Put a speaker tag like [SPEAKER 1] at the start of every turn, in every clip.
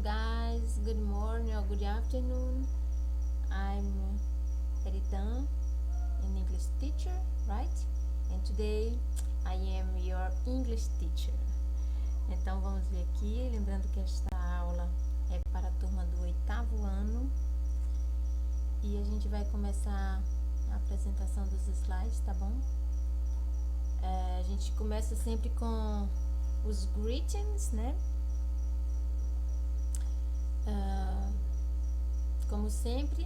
[SPEAKER 1] guys, good morning or good afternoon. I'm Eritan, an English teacher, right? And today I am your English teacher. Então vamos ver aqui, lembrando que esta aula é para a turma do 8º ano e a gente vai começar a apresentação dos slides, tá bom? A gente começa sempre com os greetings, né? Como sempre,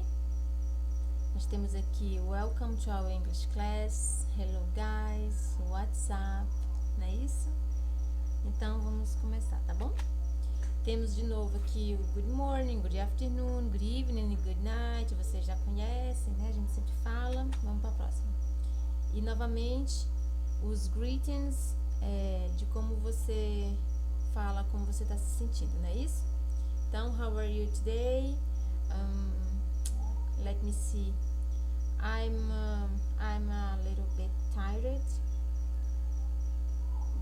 [SPEAKER 1] nós temos aqui Welcome to our English class, Hello guys, WhatsApp, não é isso? Então vamos começar, tá bom? Temos de novo aqui o Good morning, Good afternoon, Good evening e Good night, vocês já conhecem, né? A gente sempre fala. Vamos para a próxima. E novamente, os greetings de como você fala, como você está se sentindo, não é isso? Então, how are you today? Let me see. I'm a little bit tired,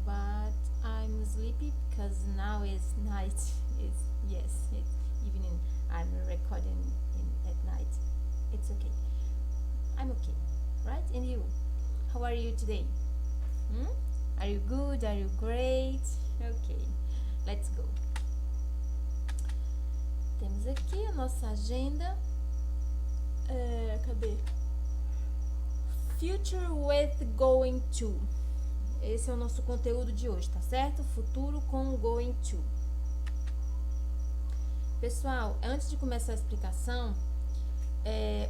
[SPEAKER 1] but I'm sleepy because now is night. It's evening. I'm recording at night. It's okay. I'm okay, right? And you? How are you today? Are you good? Are you great? Okay, let's go. Temos aqui a nossa agenda. Cadê? Future with going to. Esse é o nosso conteúdo de hoje, tá certo? Futuro com going to. Pessoal, antes de começar a explicação,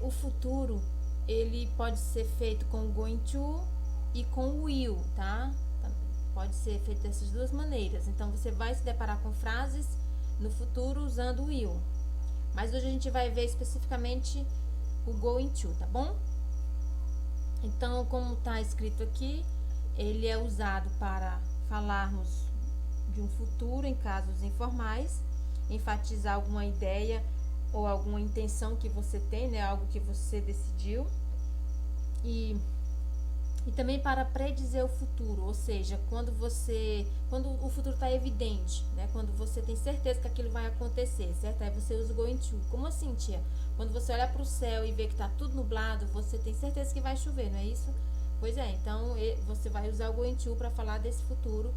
[SPEAKER 1] o futuro ele pode ser feito com going to e com will, tá? Pode ser feito dessas duas maneiras. Então você vai se deparar com frases no futuro usando will. Mas hoje a gente vai ver especificamente o going to, tá bom? Então, como está escrito aqui, ele é usado para falarmos de um futuro em casos informais, enfatizar alguma ideia ou alguma intenção que você tem, né? Algo que você decidiu. E também para predizer o futuro, ou seja, quando o futuro está evidente, né? Quando você tem certeza que aquilo vai acontecer, certo? Aí você usa o going to. Como assim, tia? Quando você olha para o céu e vê que está tudo nublado, você tem certeza que vai chover, não é isso? Pois é, então você vai usar o going to para falar desse futuro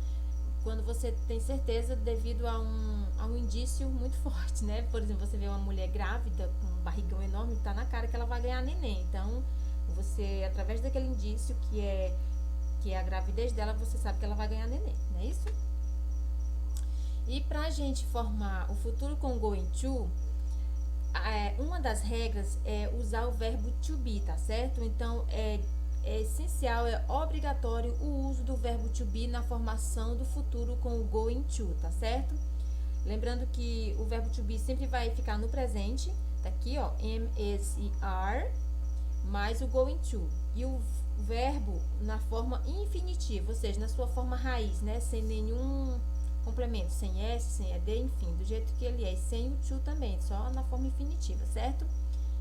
[SPEAKER 1] quando você tem certeza devido a um indício muito forte, né? Por exemplo, você vê uma mulher grávida com um barrigão enorme, está na cara que ela vai ganhar neném. Então, você, através daquele indício que é a gravidez dela, você sabe que ela vai ganhar neném, não é isso? E pra gente formar o futuro com going to, uma das regras é usar o verbo to be, tá certo? Então, é essencial, é obrigatório o uso do verbo to be na formação do futuro com o going to, tá certo? Lembrando que o verbo to be sempre vai ficar no presente, tá aqui, ó, am, is e are, mais o going to. E o verbo na forma infinitiva, ou seja, na sua forma raiz, né? Sem nenhum complemento, sem S, sem ED, enfim, do jeito que ele é. E sem o to também, só na forma infinitiva, certo?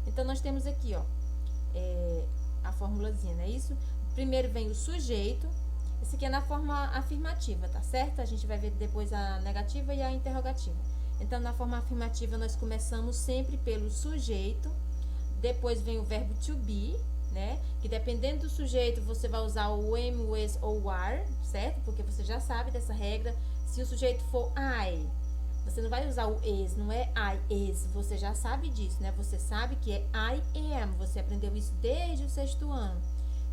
[SPEAKER 1] Então, nós temos aqui, ó, a formulazinha, não é isso? Primeiro vem o sujeito. Esse aqui é na forma afirmativa, tá certo? A gente vai ver depois a negativa e a interrogativa. Então, na forma afirmativa, nós começamos sempre pelo sujeito. Depois vem o verbo to be, né? Que dependendo do sujeito, você vai usar o am, o is ou o are, certo? Porque você já sabe dessa regra. Se o sujeito for I, você não vai usar o is, não é I is. Você já sabe disso, né? Você sabe que é I am. Você aprendeu isso desde o 6º ano.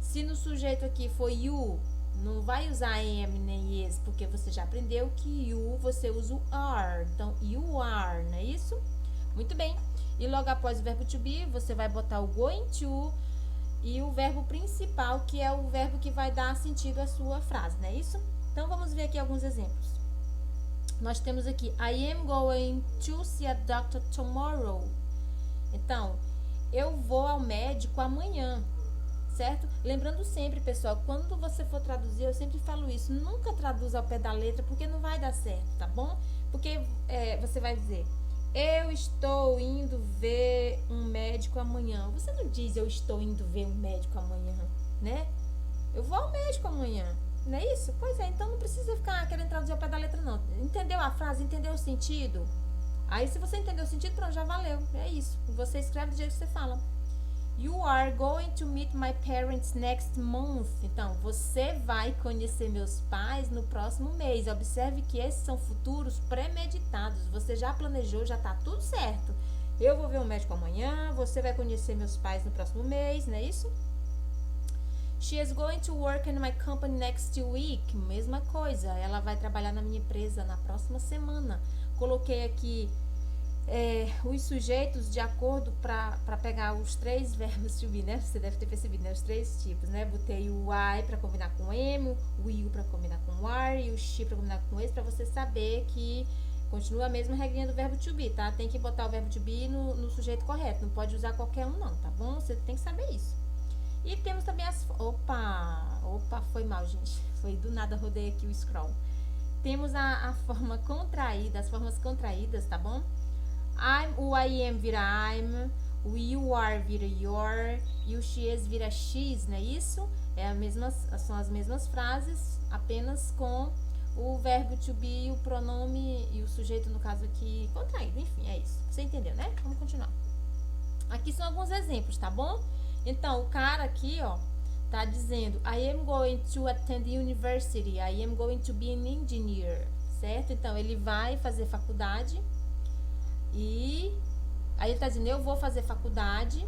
[SPEAKER 1] Se no sujeito aqui for you, não vai usar am nem is, porque você já aprendeu que you, você usa o are. Então, you are, não é isso? Muito bem. E logo após o verbo to be, você vai botar o going to e o verbo principal, que é o verbo que vai dar sentido à sua frase, não é isso? Então, vamos ver aqui alguns exemplos. Nós temos aqui, I am going to see a doctor tomorrow. Então, eu vou ao médico amanhã, certo? Lembrando sempre, pessoal, quando você for traduzir, eu sempre falo isso, nunca traduza ao pé da letra, porque não vai dar certo, tá bom? Porque você vai dizer, eu estou indo ver um médico amanhã. Você não diz, eu estou indo ver um médico amanhã, né? Eu vou ao médico amanhã. Não é isso? Pois é, então não precisa ficar querendo traduzir ao pé da letra, não. Entendeu a frase? Entendeu o sentido? Aí se você entendeu o sentido, pronto, já valeu. É isso. Você escreve do jeito que você fala. You are going to meet my parents next month. Então, você vai conhecer meus pais no próximo mês. Observe que esses são futuros premeditados. Você já planejou, já tá tudo certo. Eu vou ver um médico amanhã, você vai conhecer meus pais no próximo mês, não é isso? She is going to work in my company next week. Mesma coisa, ela vai trabalhar na minha empresa na próxima semana. Coloquei aqui os sujeitos de acordo para pegar os 3 verbos to be, né? Você deve ter percebido, né? Os 3 tipos, né? Botei o I para combinar com o am, o you para combinar com o are e o she para combinar com esse, para você saber que continua a mesma regrinha do verbo to be, tá? Tem que botar o verbo to be no sujeito correto, não pode usar qualquer um não, tá bom? Você tem que saber isso. E temos também as... Opa, foi mal, gente. Foi do nada, rodei aqui o scroll. Temos a forma contraída, as formas contraídas, tá bom? O I am vira I'm, o you are vira your, e o she is vira she's, não é isso? São as mesmas frases, apenas com o verbo to be, o pronome e o sujeito, no caso aqui, contraído. Enfim, é isso. Você entendeu, né? Vamos continuar. Aqui são alguns exemplos, tá bom? Então, o cara aqui, ó, tá dizendo I am going to attend university, I am going to be an engineer, certo? Então, ele vai fazer faculdade e aí ele tá dizendo eu vou fazer faculdade,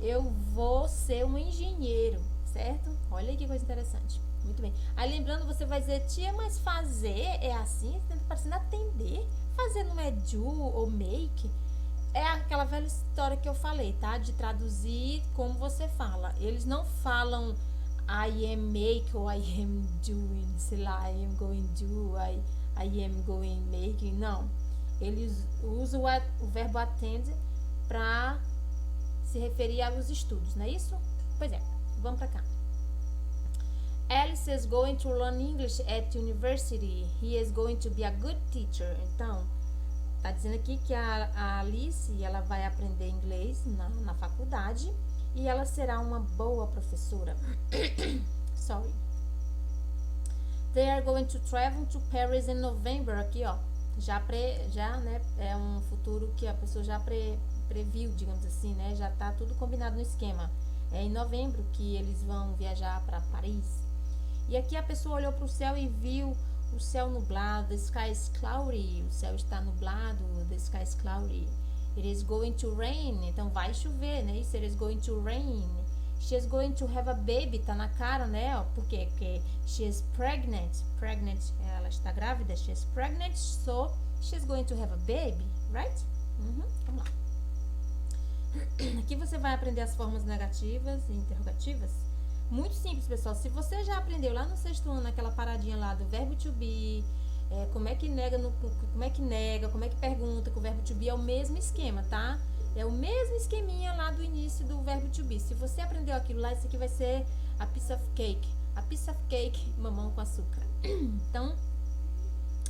[SPEAKER 1] eu vou ser um engenheiro, certo? Olha que coisa interessante. Muito bem. Aí lembrando, você vai dizer, tia, mas fazer é assim? Você tá parecendo atender. Fazer não é do ou make? É aquela velha história que eu falei, tá? De traduzir como você fala. Eles não falam I am make ou I am doing, sei lá, I am going do, I am going making. Não. Eles usam o verbo attend para se referir aos estudos, não é isso? Pois é, vamos pra cá. Alice is going to learn English at university. He is going to be a good teacher. Então, tá dizendo aqui que a Alice, ela vai aprender inglês na faculdade e ela será uma boa professora. Sorry. They are going to travel to Paris in November. Aqui, ó, já né, é um futuro que a pessoa já previu, digamos assim, né? Já tá tudo combinado no esquema. É em novembro que eles vão viajar para Paris. E aqui a pessoa olhou para o céu e viu o céu nublado. The sky is cloudy. O céu está nublado. The sky is cloudy. It is going to rain. Então vai chover, né? Isso, it is going to rain. She is going to have a baby. Tá na cara, né? Por quê? Porque she is pregnant. Pregnant, ela está grávida. She is pregnant, so she is going to have a baby, right? Vamos lá. Aqui você vai aprender as formas negativas e interrogativas. Muito simples, pessoal. Se você já aprendeu lá no 6º ano, aquela paradinha lá do verbo to be, como é que nega, como é que pergunta, que o verbo to be é o mesmo esquema, tá? É o mesmo esqueminha lá do início do verbo to be. Se você aprendeu aquilo lá, isso aqui vai ser a piece of cake. A piece of cake, mamão com açúcar. Então,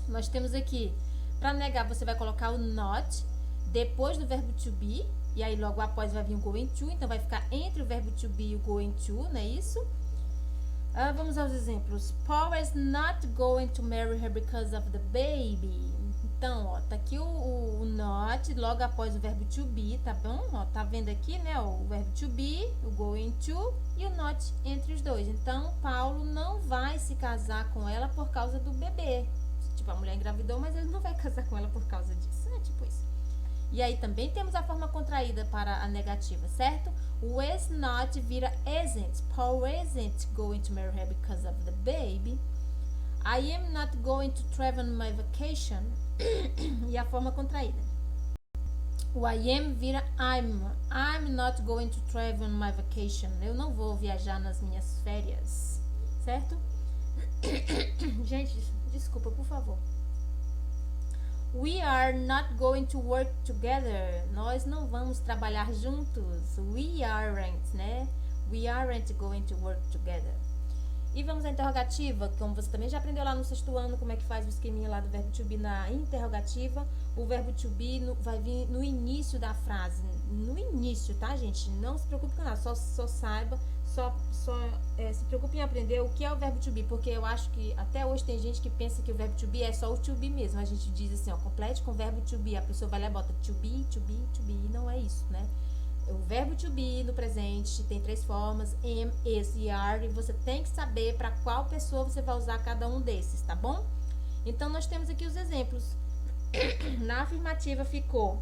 [SPEAKER 1] nós temos aqui, para negar, você vai colocar o not depois do verbo to be. E aí logo após vai vir o going to, então vai ficar entre o verbo to be e o going to, não é isso? Vamos aos exemplos. Paul is not going to marry her because of the baby. Então, ó, tá aqui o not logo após o verbo to be, tá bom? Ó, tá vendo aqui, né, ó, o verbo to be, o going to e o not entre os dois. Então, Paulo não vai se casar com ela por causa do bebê. Tipo, a mulher engravidou, mas ele não vai casar com ela por causa disso. É tipo isso. E aí também temos a forma contraída para a negativa, certo? O is not vira isn't. Paul isn't going to marry her because of the baby. I am not going to travel on my vacation. E a forma contraída. O I am vira I'm. I'm not going to travel on my vacation. Eu não vou viajar nas minhas férias, certo? Gente, desculpa, por favor. We are not going to work together. Nós não vamos trabalhar juntos. We aren't, né? We aren't going to work together. E vamos à interrogativa, como você também já aprendeu lá no sexto ano, como é que faz o esqueminha lá do verbo to be na interrogativa. O verbo to be vai vir no início da frase. No início, tá, gente? Não se preocupe com nada, só saiba, se preocupe em aprender o que é o verbo to be, porque eu acho que até hoje tem gente que pensa que o verbo to be é só o to be mesmo. A gente diz assim, ó, complete com o verbo to be. A pessoa vai lá e bota to be, e não é isso, né? O verbo to be no presente tem 3 formas, am, is e are, e você tem que saber para qual pessoa você vai usar cada um desses, tá bom? Então, nós temos aqui os exemplos. Na afirmativa ficou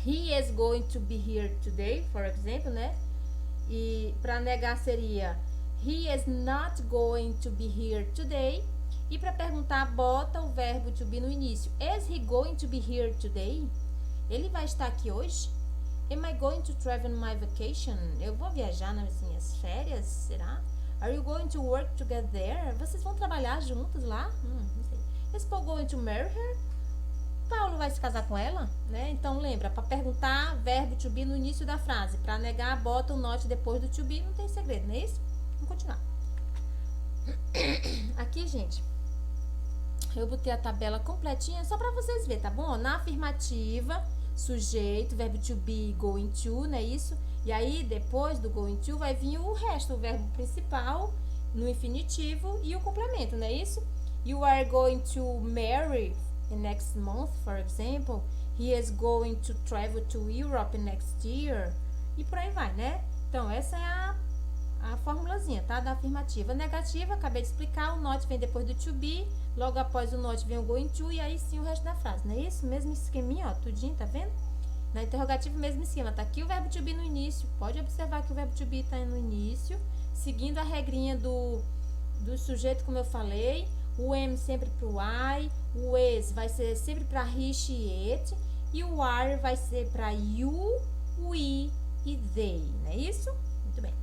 [SPEAKER 1] he is going to be here today, por exemplo, né? E para negar seria he is not going to be here today. E para perguntar, bota o verbo to be no início. Is he going to be here today? Ele vai estar aqui hoje? Am I going to travel on my vacation? Eu vou viajar nas minhas férias, será? Are you going to work together? Vocês vão trabalhar juntos lá? Não sei. Is Paul going to marry her? Paulo vai se casar com ela? Né? Então lembra, para perguntar, verbo to be no início da frase. Para negar, bota o not depois do to be, não tem segredo, não é isso? Vamos continuar. Aqui, gente, eu botei a tabela completinha só para vocês verem, tá bom? Na afirmativa, sujeito, verbo to be, going to, não é isso? E aí, depois do going to, vai vir o resto, o verbo principal no infinitivo e o complemento, não é isso? You are going to marry next month, for example. He is going to travel to Europe next year. E por aí vai, né? Então, essa é a formulazinha, tá? Da afirmativa. Negativa, acabei de explicar, o not vem depois do to be, logo após o not vem o going to e aí sim o resto da frase, não é isso? Mesmo esqueminha, ó, tudinho, tá vendo? Na interrogativa, mesmo esquema, tá aqui o verbo to be no início, pode observar que o verbo to be tá no início, seguindo a regrinha do sujeito, como eu falei, o am sempre pro I, o is vai ser sempre para he, she, it, e o are vai ser para you, we e they, não é isso? Muito bem.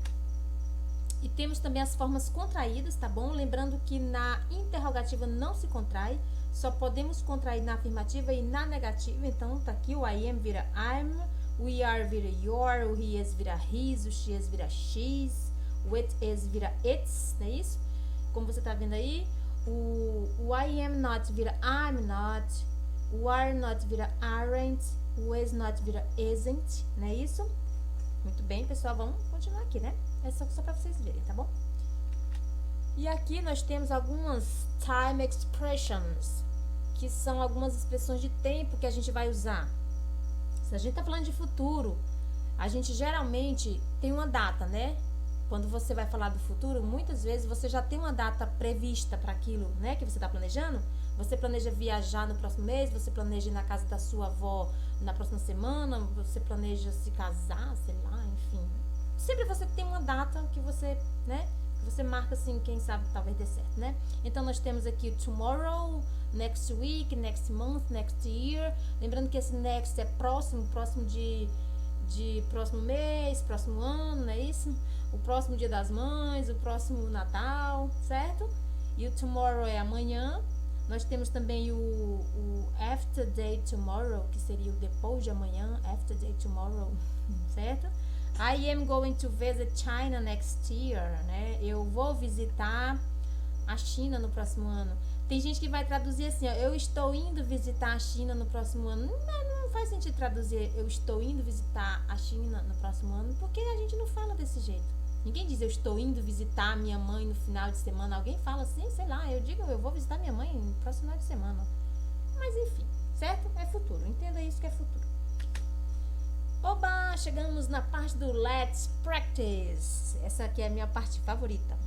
[SPEAKER 1] E temos também as formas contraídas, tá bom? Lembrando que na interrogativa não se contrai, só podemos contrair na afirmativa e na negativa. Então, tá aqui o I am vira I'm, o we are vira your, o he is vira his, o she is vira she's, o it is vira its, não é isso? Como você tá vendo aí, o I am not vira I'm not, o are not vira aren't, o is not vira isn't, não é isso? Muito bem, pessoal, vamos continuar aqui, né? É só para vocês verem, tá bom? E aqui nós temos algumas time expressions, que são algumas expressões de tempo que a gente vai usar. Se a gente tá falando de futuro, a gente geralmente tem uma data, né? Quando você vai falar do futuro, muitas vezes você já tem uma data prevista para aquilo, né? Que você tá planejando. Você planeja viajar no próximo mês, você planeja ir na casa da sua avó na próxima semana, você planeja se casar, sei lá, enfim. Sempre você tem uma data que você, né? Que você marca assim, quem sabe talvez dê certo, né? Então nós temos aqui o tomorrow, next week, next month, next year. Lembrando que esse next é próximo de próximo mês, próximo ano, não é isso? O próximo dia das mães, o próximo Natal, certo? E o tomorrow é amanhã. Nós temos também o after day tomorrow, que seria o depois de amanhã, after day tomorrow, certo? I am going to visit China next year, né? Eu vou visitar a China no próximo ano. Tem gente que vai traduzir assim, ó, eu estou indo visitar a China no próximo ano. Não faz sentido traduzir eu estou indo visitar a China no próximo ano, porque a gente não fala desse jeito. Ninguém diz eu estou indo visitar minha mãe no final de semana. Alguém fala assim, sei lá, eu digo eu vou visitar minha mãe no próximo final de semana. Mas enfim, certo? É futuro. Entenda isso que é futuro. Oba, chegamos na parte do Let's Practice. Essa aqui é a minha parte favorita.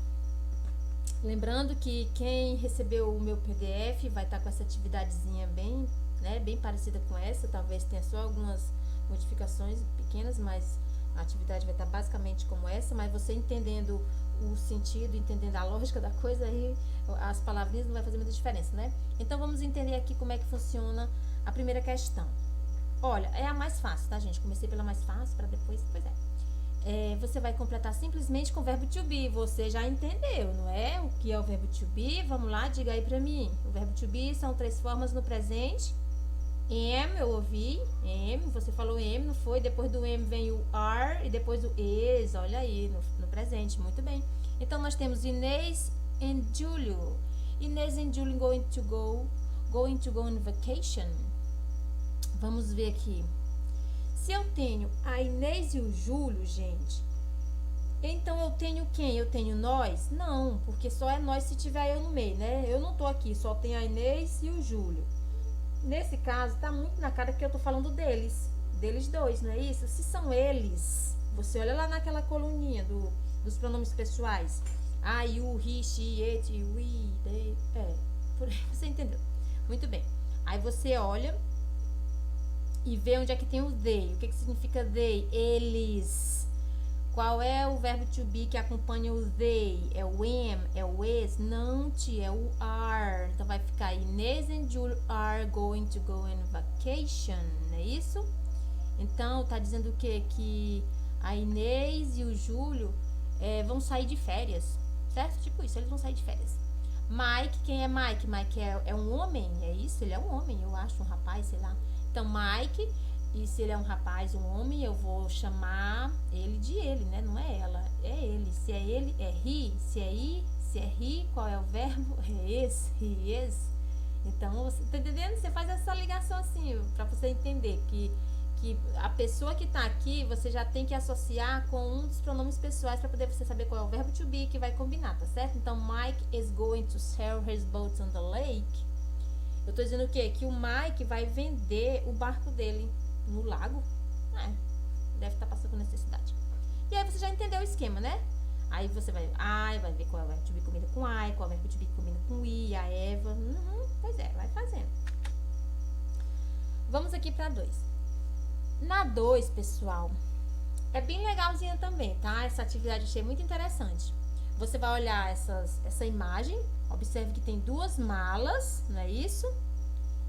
[SPEAKER 1] Lembrando que quem recebeu o meu PDF vai estar com essa atividadezinha bem, né, bem parecida com essa. Talvez tenha só algumas modificações pequenas, mas a atividade vai estar basicamente como essa. Mas você entendendo o sentido, entendendo a lógica da coisa, aí as palavrinhas não vai fazer muita diferença, né? Então vamos entender aqui como é que funciona a primeira questão. Olha, é a mais fácil, tá, gente? Comecei pela mais fácil para depois, pois é. Você vai completar simplesmente com o verbo to be. Você já entendeu, não é? O que é o verbo to be? Vamos lá, diga aí pra mim. O verbo to be são 3 formas no presente. Am, eu ouvi. Am, você falou am, não foi? Depois do am vem o are e depois o is. Olha aí, no presente, muito bem. Então nós temos Inês and Júlio. Inês and Júlio going to go on vacation. Vamos ver aqui. Se eu tenho a Inês e o Júlio, gente, então eu tenho quem? Eu tenho nós? Não, porque só é nós se tiver eu no meio, né? Eu não tô aqui, só tem a Inês e o Júlio. Nesse caso, tá muito na cara que eu tô falando deles. Deles dois, não é isso? Se são eles, você olha lá naquela coluninha dos pronomes pessoais. I, you, he, she, it, we, they. Por aí você entendeu. Muito bem. Aí você olha e vê onde é que tem o they. O que significa they? Eles. Qual é o verbo to be que acompanha o they? É o am, é o is? Não, tia, é o are. Então vai ficar Inês and Júlio are going to go on vacation, não é isso? Então tá dizendo o quê? Que a Inês e o Júlio vão sair de férias, certo? Tipo isso, eles vão sair de férias. Mike, quem é Mike? Mike é um homem, é isso? Ele é um homem, eu acho, um rapaz, sei lá. Então Mike, e se ele é um rapaz, um homem, eu vou chamar ele de ele, né? Não é ela, é ele. Se é ele, é he. Se é he, qual é o verbo? É is, he is. Então, você tá entendendo? Você faz essa ligação assim, pra você entender que a pessoa que tá aqui, você já tem que associar com um dos pronomes pessoais para poder você saber qual é o verbo to be que vai combinar, tá certo? Então, Mike is going to sell his boat on the lake. Eu tô dizendo o quê? Que o Mike vai vender o barco dele no lago. Deve estar passando por necessidade. E aí você já entendeu o esquema, né? Aí você vai ver qual é o verbo to be combina com I, qual é o verbo to be combina com I, a Eva. Pois é, vai fazendo. Vamos aqui para 2. Na 2, pessoal, é bem legalzinha também, tá? Essa atividade eu achei muito interessante. Você vai olhar essa imagem, observe que tem 2 malas, não é isso?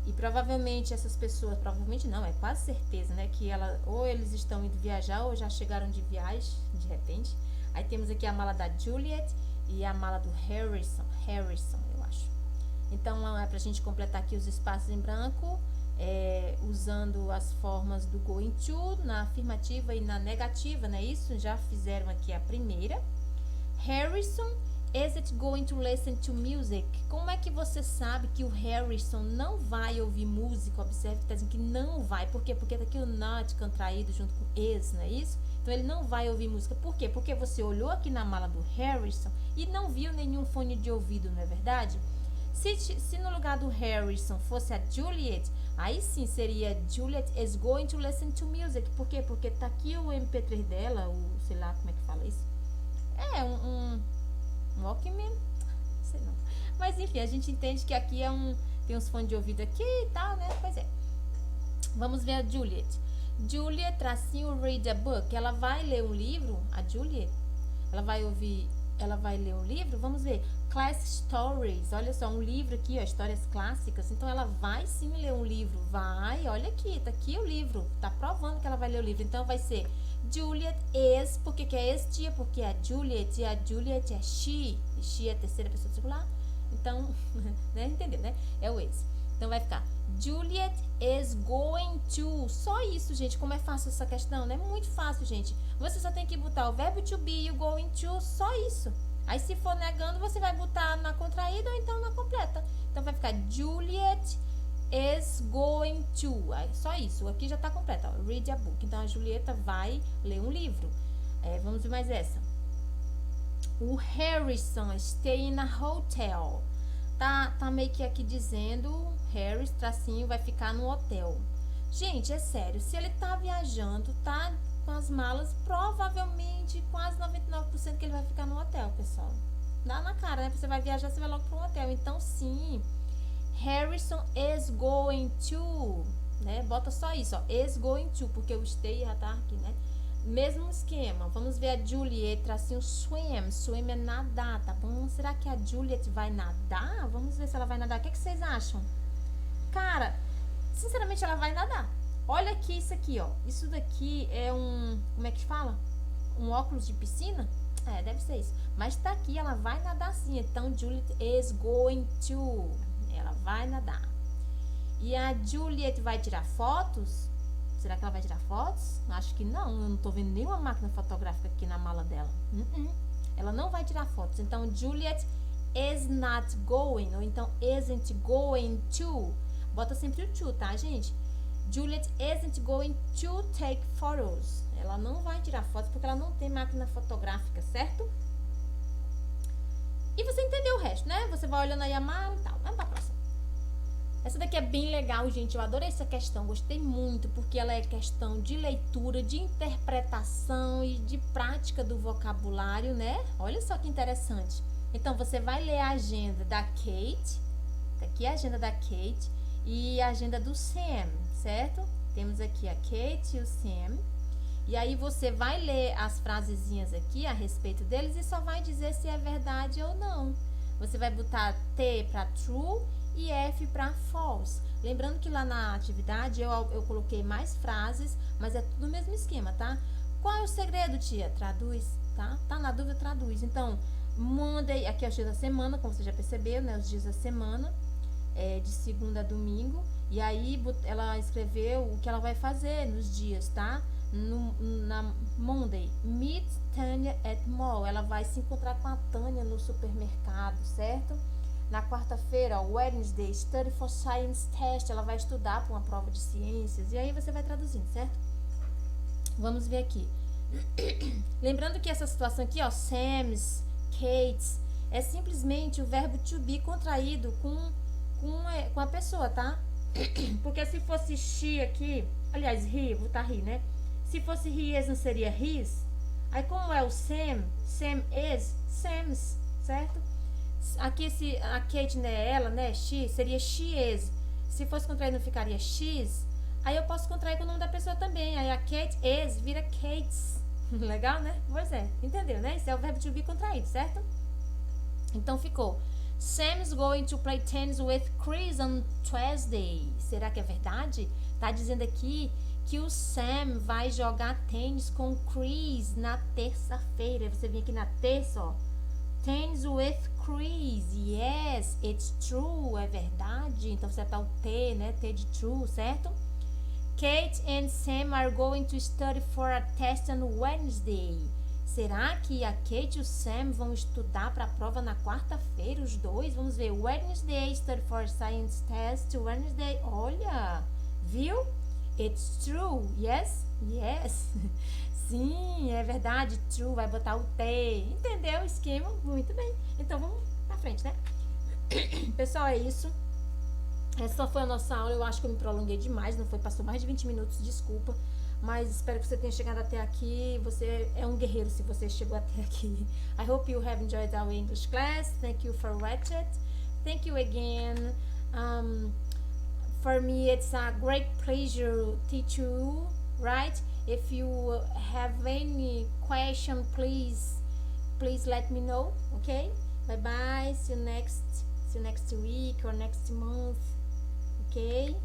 [SPEAKER 1] E provavelmente essas pessoas, provavelmente não, é quase certeza, né? Que ou eles estão indo viajar ou já chegaram de viagem, de repente. Aí temos aqui a mala da Juliet e a mala do Harrison, eu acho. Então, é pra gente completar aqui os espaços em branco, usando as formas do going to na afirmativa e na negativa, né? Isso, já fizeram aqui a primeira. Harrison, is it going to listen to music? Como é que você sabe que o Harrison não vai ouvir música? Observe que tá dizendo que não vai. Por quê? Porque tá aqui o not contraído junto com is, não é isso? Então ele não vai ouvir música. Por quê? Porque você olhou aqui na mala do Harrison e não viu nenhum fone de ouvido, não é verdade? Se no lugar do Harrison fosse a Juliet, aí sim seria Juliet is going to listen to music. Por quê? Porque tá aqui o MP3 dela, sei lá como é que fala isso. É um Walkman, sei não. Mas enfim, a gente entende que aqui tem uns fones de ouvido aqui e tal, né? Pois é. Vamos ver a Juliet. Juliet, tracinho, read a book. Ela vai ler um livro, a Juliet. Ela vai ler um livro, vamos ver. Classic Stories, olha só, um livro aqui, ó, histórias clássicas. Então ela vai sim ler um livro, vai, olha aqui, tá aqui o livro, tá provando que ela vai ler o livro. Então vai ser Juliet is, por que é esse dia? Porque a Juliet e a Juliet é she, e she é a terceira pessoa do singular. Então, né, entendeu, né? É o is. Então vai ficar Juliet is going to. Só isso, gente. Como é fácil essa questão, né? Muito fácil, gente. Você só tem que botar o verbo to be e o going to, só isso. Aí se for negando, você vai botar na contraída ou então na completa. Então vai ficar Juliet is going to. Aí, só isso. Aqui já tá completa, ó. Read a book. Então a Julieta vai ler um livro. Vamos ver mais essa. O Harrison stay in a hotel. Tá meio que aqui dizendo Harris, tracinho, vai ficar no hotel. Gente, é sério, se ele tá viajando, tá com as malas, provavelmente quase 99% que ele vai ficar no hotel, pessoal. Dá na cara, né? Você vai viajar, você vai logo pro hotel. Então, sim, Harrison is going to, né? Bota só isso, ó, is going to, porque o stay já tá aqui, né? Mesmo esquema. Vamos ver a Juliet, tracinho, swim. Swim é nadar, tá bom? Será que a Juliet vai nadar? Vamos ver se ela vai nadar. O que vocês acham? Cara, sinceramente, ela vai nadar. Olha aqui isso aqui, ó. Isso daqui é como é que fala? Um óculos de piscina? Deve ser isso. Mas tá aqui, ela vai nadar sim. Então, Juliet is going to. Ela vai nadar. E a Juliet vai tirar fotos? Será que ela vai tirar fotos? Acho que não. Eu não tô vendo nenhuma máquina fotográfica aqui na mala dela. Ela não vai tirar fotos. Então, Juliet is not going, ou então isn't going to. Bota sempre o to, tá, gente? Juliet isn't going to take photos. Ela não vai tirar fotos porque ela não tem máquina fotográfica, certo? E você entendeu o resto, né? Você vai olhando aí a mala e tal. Vamos pra próxima. Essa daqui é bem legal, gente. Eu adorei essa questão. Gostei muito porque ela é questão de leitura, de interpretação e de prática do vocabulário, né? Olha só que interessante. Então, você vai ler a agenda da Kate. Aqui é a agenda da Kate e a agenda do Sam, certo? Temos aqui a Kate e o Sam. E aí você vai ler as frasezinhas aqui a respeito deles e só vai dizer se é verdade ou não. Você vai botar T para true e F para false. Lembrando que lá na atividade eu coloquei mais frases, mas é tudo o mesmo esquema, tá? Qual é o segredo, tia? Traduz, tá? Tá na dúvida, traduz. Então, Monday, aqui é os dias da semana, como você já percebeu, né? Os dias da semana, de segunda a domingo. E aí ela escreveu o que ela vai fazer nos dias, tá? Na Monday, meet Tanya at mall. Ela vai se encontrar com a Tânia no supermercado, certo? Na quarta-feira, Wednesday, study for science test. Ela vai estudar para uma prova de ciências. E aí você vai traduzindo, certo? Vamos ver aqui. Lembrando que essa situação aqui, ó, Sam's, Kate's, é simplesmente o verbo to be contraído com a pessoa, tá? Porque se fosse she aqui, aliás, he, vou botar he, né? Se fosse he is, não seria his? Aí como é o Sam is, Sam's, certo? Aqui se a Kate não é ela, né? She, seria she is. Se fosse contraído, não ficaria she's. Aí eu posso contrair com o nome da pessoa também. Aí a Kate is vira Kate's. Legal, né? Pois é, entendeu, né? Isso é o verbo to be contraído, certo? Então ficou Sam's going to play tennis with Chris on Tuesday. Será que é verdade? Tá dizendo aqui que o Sam vai jogar tênis com o Chris na terça-feira. Você vem aqui na terça, ó. Tennis with Chris. Yes, it's true. É verdade. Então você tá o T, né? T de true, certo? Kate and Sam are going to study for a test on Wednesday. Será que a Kate e o Sam vão estudar para a prova na quarta-feira, os dois? Vamos ver. Wednesday, study for science test. Wednesday, olha, viu? It's true. Yes? Yes. Sim, é verdade. True, vai botar o T. Entendeu o esquema? Muito bem. Então, vamos pra frente, né? Pessoal, é isso. Essa foi a nossa aula. Eu acho que eu me prolonguei demais. Não foi? Passou mais de 20 minutos, desculpa. Mas espero que você tenha chegado até aqui. Você é um guerreiro se você chegou até aqui. I hope you have enjoyed our English class. Thank you for watching it. Thank you again. For me, it's a great pleasure to teach you, right? If you have any question, please let me know, okay? Bye bye. See you next week or next month, okay?